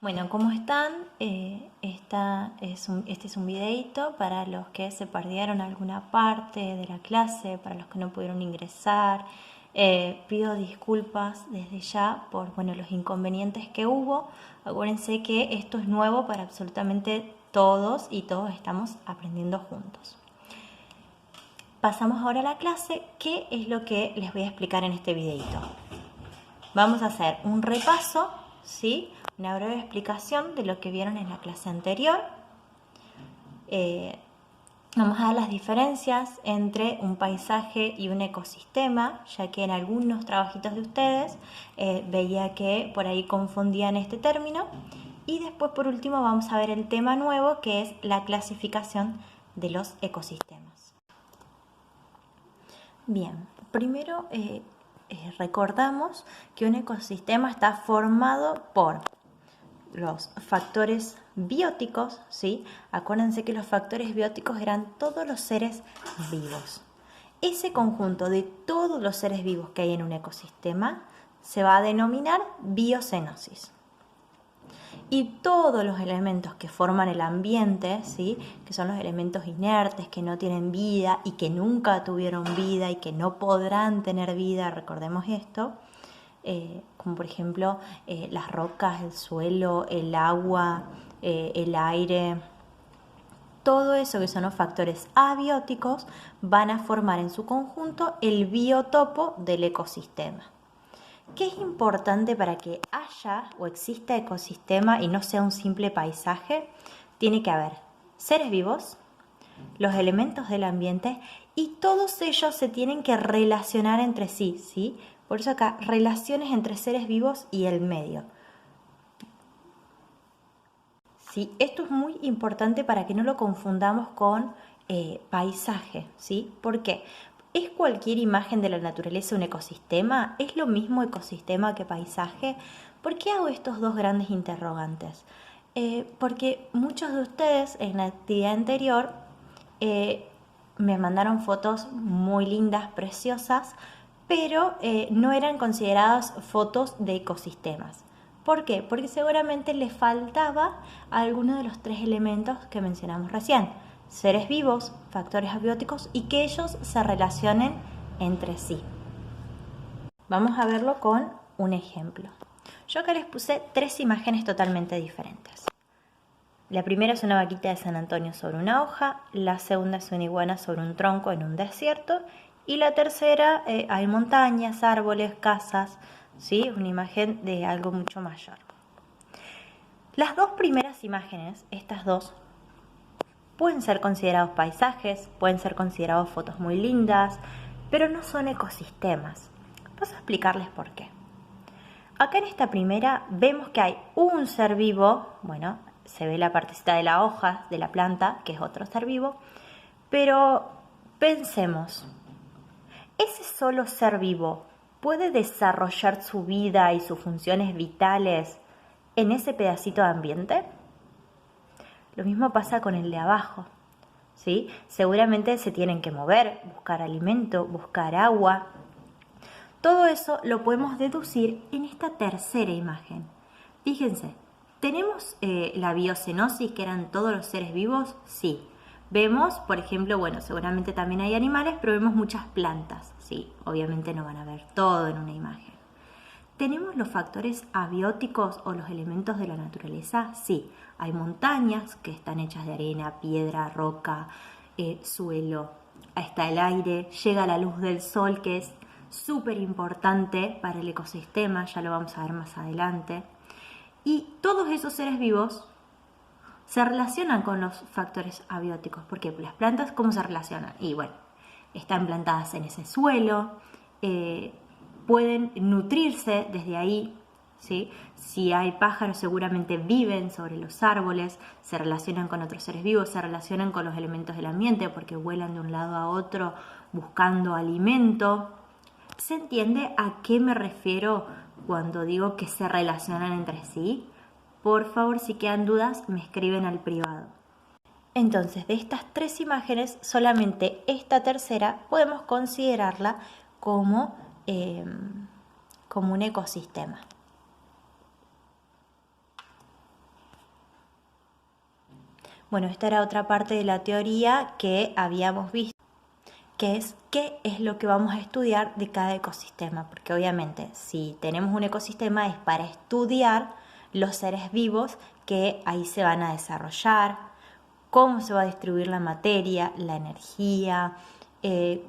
Bueno, ¿cómo están? Este es un videito para los que se perdieron alguna parte de la clase, para los que no pudieron ingresar. Pido disculpas desde ya por los inconvenientes que hubo. Acuérdense que esto es nuevo para absolutamente todos y todos estamos aprendiendo juntos. Pasamos ahora a la clase. ¿Qué es lo que les voy a explicar en este videito? Vamos a hacer un repaso, ¿sí? Una breve explicación de lo que vieron en la clase anterior. Vamos a dar las diferencias entre un paisaje y un ecosistema, ya que en algunos trabajitos de ustedes veía que por ahí confundían este término. Y después, por último, vamos a ver el tema nuevo, que es la clasificación de los ecosistemas. Bien, primero recordamos que un ecosistema está formado por los factores bióticos, ¿sí? Acuérdense que los factores bióticos eran todos los seres vivos. Ese conjunto de todos los seres vivos que hay en un ecosistema se va a denominar biocenosis. Y todos los elementos que forman el ambiente, ¿sí? Que son los elementos inertes, que no tienen vida y que nunca tuvieron vida y que no podrán tener vida, recordemos esto, como por ejemplo las rocas, el suelo, el agua, el aire. Todo eso que son los factores abióticos van a formar en su conjunto el biotopo del ecosistema. ¿Qué es importante para que haya o exista ecosistema y no sea un simple paisaje? Tiene que haber seres vivos, los elementos del ambiente y todos ellos se tienen que relacionar entre sí, ¿sí? Por eso acá, relaciones entre seres vivos y el medio. ¿Sí? Esto es muy importante para que no lo confundamos con paisaje, ¿sí? ¿Por qué? ¿Es cualquier imagen de la naturaleza un ecosistema? ¿Es lo mismo ecosistema que paisaje? ¿Por qué hago estos dos grandes interrogantes? Porque muchos de ustedes en la actividad anterior me mandaron fotos muy lindas, preciosas, pero no eran consideradas fotos de ecosistemas. ¿Por qué? Porque seguramente les faltaba alguno de los tres elementos que mencionamos recién. Seres vivos, factores abióticos y que ellos se relacionen entre sí. Vamos a verlo con un ejemplo. Yo acá les puse tres imágenes totalmente diferentes. La primera es una vaquita de San Antonio sobre una hoja, la segunda es una iguana sobre un tronco en un desierto y la tercera hay montañas, árboles, casas, ¿sí? Es una imagen de algo mucho mayor. Las dos primeras imágenes, estas dos, pueden ser considerados paisajes, pueden ser considerados fotos muy lindas, pero no son ecosistemas. Vamos a explicarles por qué. Acá en esta primera vemos que hay un ser vivo, se ve la partecita de la hoja de la planta, que es otro ser vivo, pero pensemos, ¿ese solo ser vivo puede desarrollar su vida y sus funciones vitales en ese pedacito de ambiente? Lo mismo pasa con el de abajo, ¿sí? Seguramente se tienen que mover, buscar alimento, buscar agua. Todo eso lo podemos deducir en esta tercera imagen. Fíjense, ¿tenemos la biocenosis, que eran todos los seres vivos? Sí. Vemos, por ejemplo, seguramente también hay animales, pero vemos muchas plantas. Sí, obviamente no van a ver todo en una imagen. ¿Tenemos los factores abióticos o los elementos de la naturaleza? Sí. Hay montañas que están hechas de arena, piedra, roca, suelo. Está el aire, llega la luz del sol, que es súper importante para el ecosistema, ya lo vamos a ver más adelante. Y todos esos seres vivos se relacionan con los factores abióticos. ¿Por qué? Las plantas, ¿cómo se relacionan? Y están plantadas en ese suelo, pueden nutrirse desde ahí, ¿sí? Si hay pájaros, seguramente viven sobre los árboles, se relacionan con otros seres vivos, se relacionan con los elementos del ambiente porque vuelan de un lado a otro buscando alimento. ¿Se entiende a qué me refiero cuando digo que se relacionan entre sí? Por favor, si quedan dudas, me escriben al privado. Entonces, de estas tres imágenes, solamente esta tercera podemos considerarla como un ecosistema. Bueno, esta era otra parte de la teoría que habíamos visto, que es qué es lo que vamos a estudiar de cada ecosistema, porque obviamente si tenemos un ecosistema es para estudiar los seres vivos que ahí se van a desarrollar, cómo se va a distribuir la materia, la energía,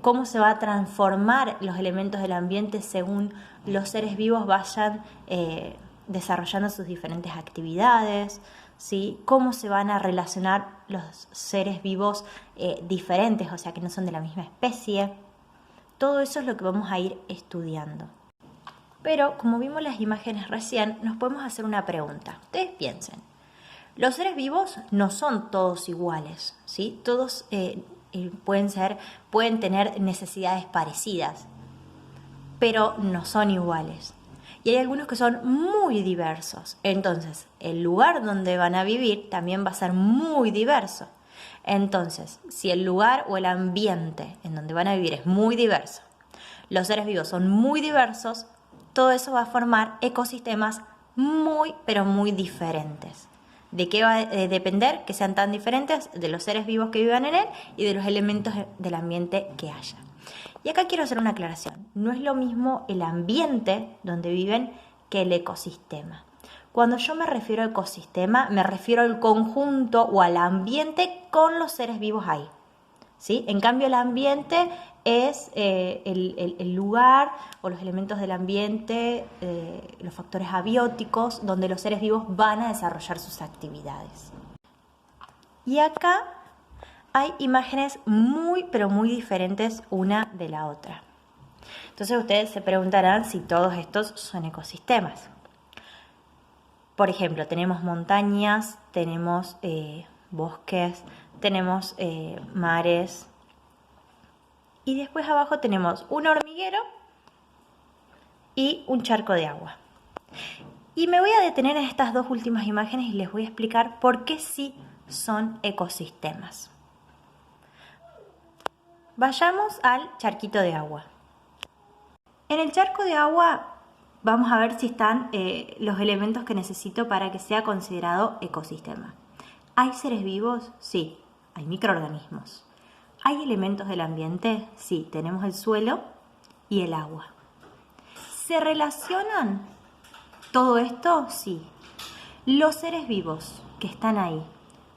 cómo se va a transformar los elementos del ambiente según los seres vivos vayan desarrollando sus diferentes actividades, ¿sí? Cómo se van a relacionar los seres vivos diferentes, o sea que no son de la misma especie. Todo eso es lo que vamos a ir estudiando. Pero como vimos las imágenes recién, nos podemos hacer una pregunta. Ustedes piensen, los seres vivos no son todos iguales, ¿sí? Todos pueden tener necesidades parecidas, pero no son iguales. Y hay algunos que son muy diversos. Entonces, el lugar donde van a vivir también va a ser muy diverso. Entonces, si el lugar o el ambiente en donde van a vivir es muy diverso, los seres vivos son muy diversos, todo eso va a formar ecosistemas muy, pero muy diferentes. ¿De qué va a depender que sean tan diferentes? De los seres vivos que vivan en él y de los elementos del ambiente que haya. Y acá quiero hacer una aclaración. No es lo mismo el ambiente donde viven que el ecosistema. Cuando yo me refiero a ecosistema, me refiero al conjunto o al ambiente con los seres vivos ahí, ¿sí? En cambio, el ambiente es el lugar o los elementos del ambiente, los factores abióticos, donde los seres vivos van a desarrollar sus actividades. Y acá hay imágenes muy, pero muy diferentes una de la otra. Entonces ustedes se preguntarán si todos estos son ecosistemas. Por ejemplo, tenemos montañas, tenemos bosques, tenemos mares. Y después abajo tenemos un hormiguero y un charco de agua. Y me voy a detener en estas dos últimas imágenes y les voy a explicar por qué sí son ecosistemas. Vayamos al charquito de agua. En el charco de agua vamos a ver si están los elementos que necesito para que sea considerado ecosistema. ¿Hay seres vivos? Sí, hay microorganismos. ¿Hay elementos del ambiente? Sí, tenemos el suelo y el agua. ¿Se relacionan todo esto? Sí. Los seres vivos que están ahí,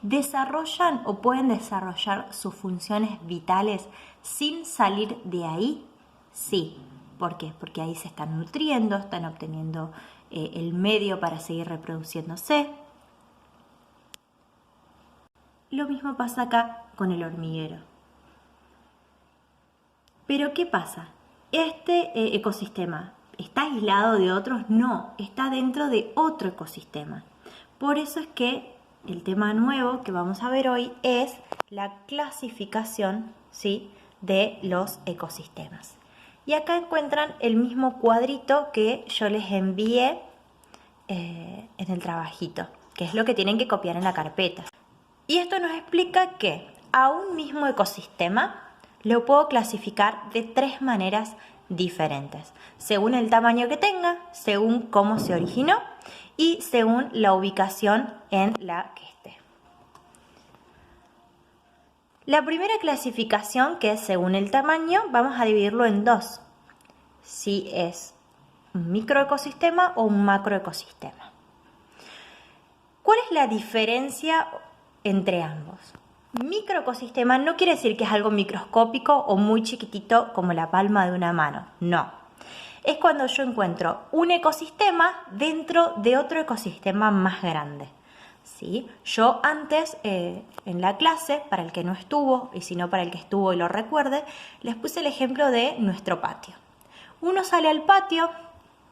¿desarrollan o pueden desarrollar sus funciones vitales sin salir de ahí? Sí. ¿Por qué? Porque ahí se están nutriendo, están obteniendo el medio para seguir reproduciéndose. Lo mismo pasa acá con el hormiguero. Pero ¿qué pasa? ¿Este ecosistema está aislado de otros? No, está dentro de otro ecosistema. Por eso es que el tema nuevo que vamos a ver hoy es la clasificación, ¿sí?, de los ecosistemas. Y acá encuentran el mismo cuadrito que yo les envié en el trabajito, que es lo que tienen que copiar en la carpeta. Y esto nos explica que a un mismo ecosistema lo puedo clasificar de tres maneras diferentes, según el tamaño que tenga, según cómo se originó y según la ubicación en la que esté. La primera clasificación, que es según el tamaño, vamos a dividirlo en dos. Si es un microecosistema o un macroecosistema. ¿Cuál es la diferencia entre ambos? Microecosistema no quiere decir que es algo microscópico o muy chiquitito como la palma de una mano. No. Es cuando yo encuentro un ecosistema dentro de otro ecosistema más grande. ¿Sí? Yo antes en la clase, para el que no estuvo y si no para el que estuvo y lo recuerde, les puse el ejemplo de nuestro patio. Uno sale al patio,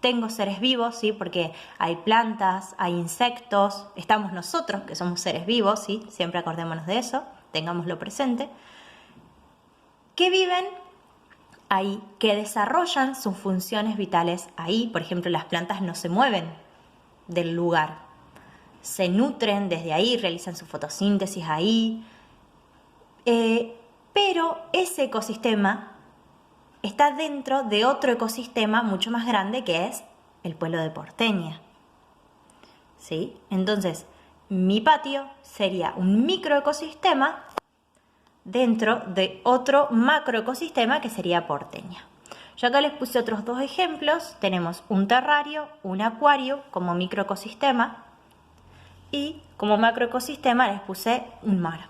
tengo seres vivos, ¿sí?, porque hay plantas, hay insectos, estamos nosotros que somos seres vivos, ¿sí?, siempre acordémonos de eso, tengámoslo presente, que viven ahí, que desarrollan sus funciones vitales ahí. Por ejemplo, las plantas no se mueven del lugar, se nutren desde ahí, realizan su fotosíntesis ahí, pero ese ecosistema está dentro de otro ecosistema mucho más grande que es el pueblo de Porteña. ¿Sí? Entonces, mi patio sería un microecosistema dentro de otro macroecosistema que sería Porteña. Yo acá les puse otros dos ejemplos. Tenemos un terrario, un acuario como microecosistema y como macroecosistema les puse un mar.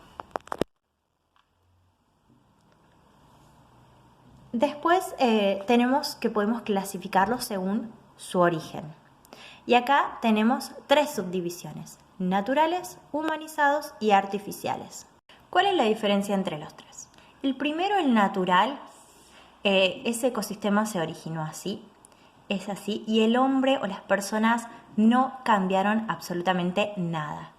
Después tenemos que podemos clasificarlos según su origen. Y acá tenemos 3 subdivisiones: naturales, humanizados y artificiales. ¿Cuál es la diferencia entre los 3? El primero, el natural, ese ecosistema se originó así, es así, y el hombre o las personas no cambiaron absolutamente nada,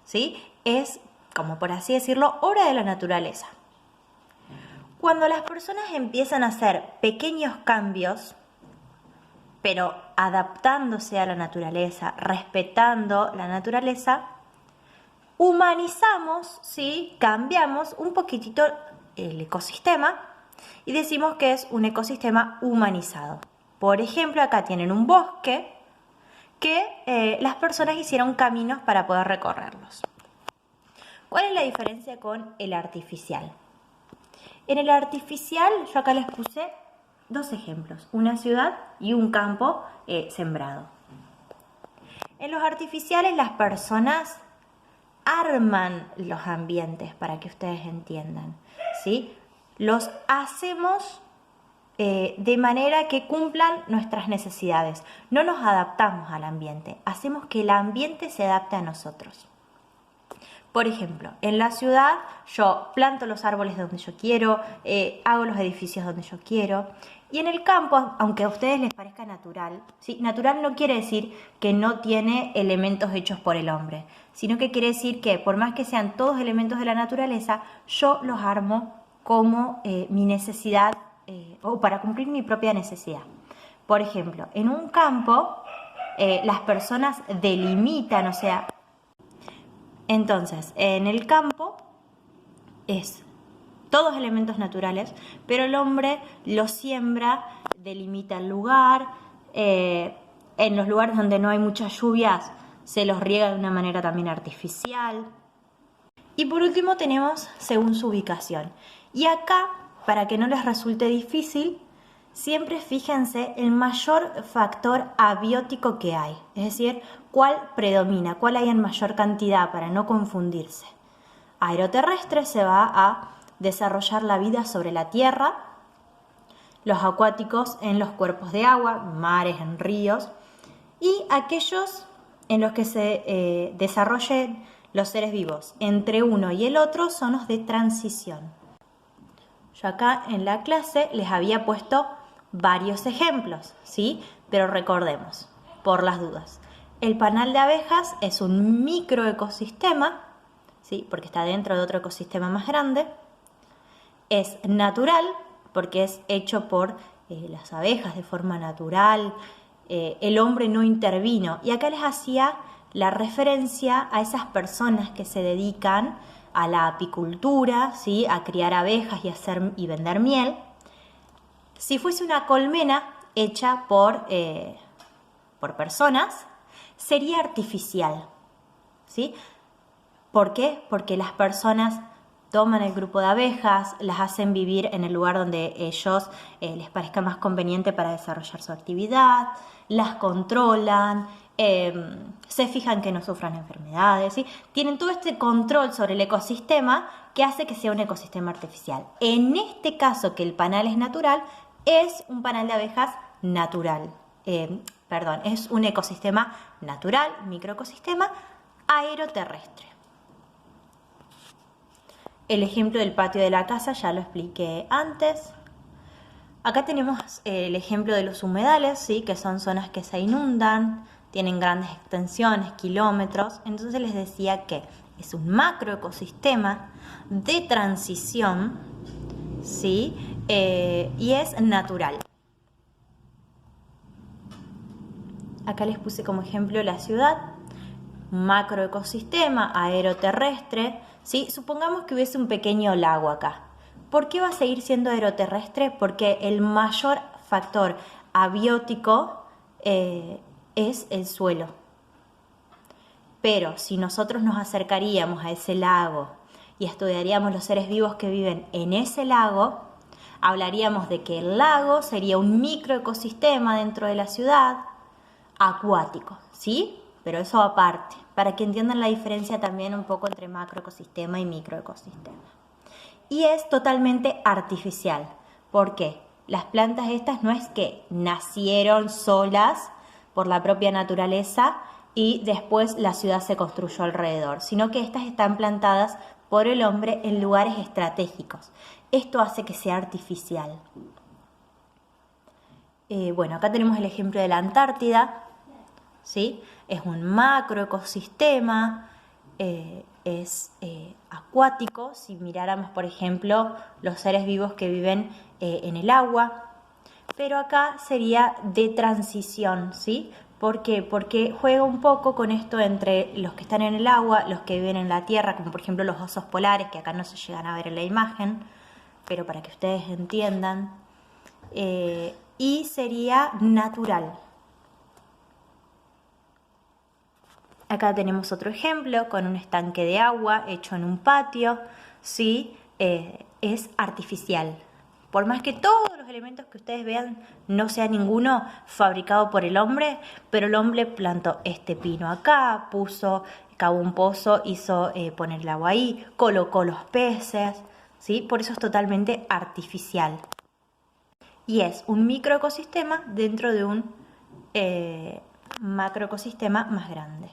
¿sí? Es, como por así decirlo, obra de la naturaleza. Cuando las personas empiezan a hacer pequeños cambios, pero adaptándose a la naturaleza, respetando la naturaleza, humanizamos, ¿sí? Cambiamos un poquitito el ecosistema y decimos que es un ecosistema humanizado. Por ejemplo, acá tienen un bosque que las personas hicieron caminos para poder recorrerlos. ¿Cuál es la diferencia con el artificial? En el artificial, yo acá les puse 2 ejemplos, una ciudad y un campo sembrado. En los artificiales las personas arman los ambientes para que ustedes entiendan, ¿sí? Los hacemos de manera que cumplan nuestras necesidades. No nos adaptamos al ambiente, hacemos que el ambiente se adapte a nosotros. Por ejemplo, en la ciudad yo planto los árboles donde yo quiero, hago los edificios donde yo quiero. Y en el campo, aunque a ustedes les parezca natural, ¿sí? Natural no quiere decir que no tiene elementos hechos por el hombre, sino que quiere decir que por más que sean todos elementos de la naturaleza, yo los armo como mi necesidad o para cumplir mi propia necesidad. Por ejemplo, en un campo las personas delimitan, o sea, entonces, en el campo es todos elementos naturales, pero el hombre los siembra, delimita el lugar, en los lugares donde no hay muchas lluvias se los riega de una manera también artificial. Y por último tenemos según su ubicación. Y acá, para que no les resulte difícil, siempre fíjense el mayor factor abiótico que hay, es decir, cuál predomina, cuál hay en mayor cantidad para no confundirse. Aeroterrestre se va a desarrollar la vida sobre la tierra, los acuáticos en los cuerpos de agua, mares, en ríos, y aquellos en los que se desarrollen los seres vivos entre uno y el otro son los de transición. Yo acá en la clase les había puesto varios ejemplos, ¿sí? Pero recordemos, por las dudas, el panal de abejas es un microecosistema, ¿sí? Porque está dentro de otro ecosistema más grande. Es natural porque es hecho por las abejas de forma natural, el hombre no intervino. Y acá les hacía la referencia a esas personas que se dedican a la apicultura, ¿sí? A criar abejas y vender miel. Si fuese una colmena hecha por personas, sería artificial, ¿sí? ¿Por qué? Porque las personas toman el grupo de abejas, las hacen vivir en el lugar donde ellos les parezca más conveniente para desarrollar su actividad, las controlan, se fijan que no sufran enfermedades, ¿sí? Tienen todo este control sobre el ecosistema que hace que sea un ecosistema artificial. En este caso, que el panal es natural, es un panal de abejas natural. Es un ecosistema natural, microecosistema aeroterrestre. El ejemplo del patio de la casa ya lo expliqué antes. Acá tenemos el ejemplo de los humedales, ¿sí? Que son zonas que se inundan, tienen grandes extensiones, kilómetros. Entonces les decía que es un macroecosistema de transición, ¿sí? Y es natural. Acá les puse como ejemplo la ciudad, macroecosistema aeroterrestre, ¿sí? Supongamos que hubiese un pequeño lago acá. ¿Por qué va a seguir siendo aeroterrestre? Porque el mayor factor abiótico es el suelo. Pero si nosotros nos acercaríamos a ese lago y estudiaríamos los seres vivos que viven en ese lago, hablaríamos de que el lago sería un microecosistema dentro de la ciudad, acuático, ¿sí? Pero eso aparte, para que entiendan la diferencia también un poco entre macroecosistema y microecosistema. Y es totalmente artificial. ¿Por qué? Las plantas estas no es que nacieron solas por la propia naturaleza y después la ciudad se construyó alrededor, sino que estas están plantadas por el hombre en lugares estratégicos. Esto hace que sea artificial. Bueno, acá tenemos el ejemplo de la Antártida, ¿sí? Es un macroecosistema, es acuático. Si miráramos, por ejemplo, los seres vivos que viven en el agua, pero acá sería de transición, ¿sí? ¿Por qué? Porque juega un poco con esto entre los que están en el agua, los que viven en la tierra, como por ejemplo los osos polares, que acá no se llegan a ver en la imagen, pero para que ustedes entiendan, y sería natural. Acá tenemos otro ejemplo con un estanque de agua hecho en un patio, ¿sí? Es artificial. Por más que todos los elementos que ustedes vean no sea ninguno fabricado por el hombre, pero el hombre plantó este pino acá, cavó un pozo, hizo poner el agua ahí, colocó los peces, ¿sí? Por eso es totalmente artificial. Y es un microecosistema dentro de un macroecosistema más grande.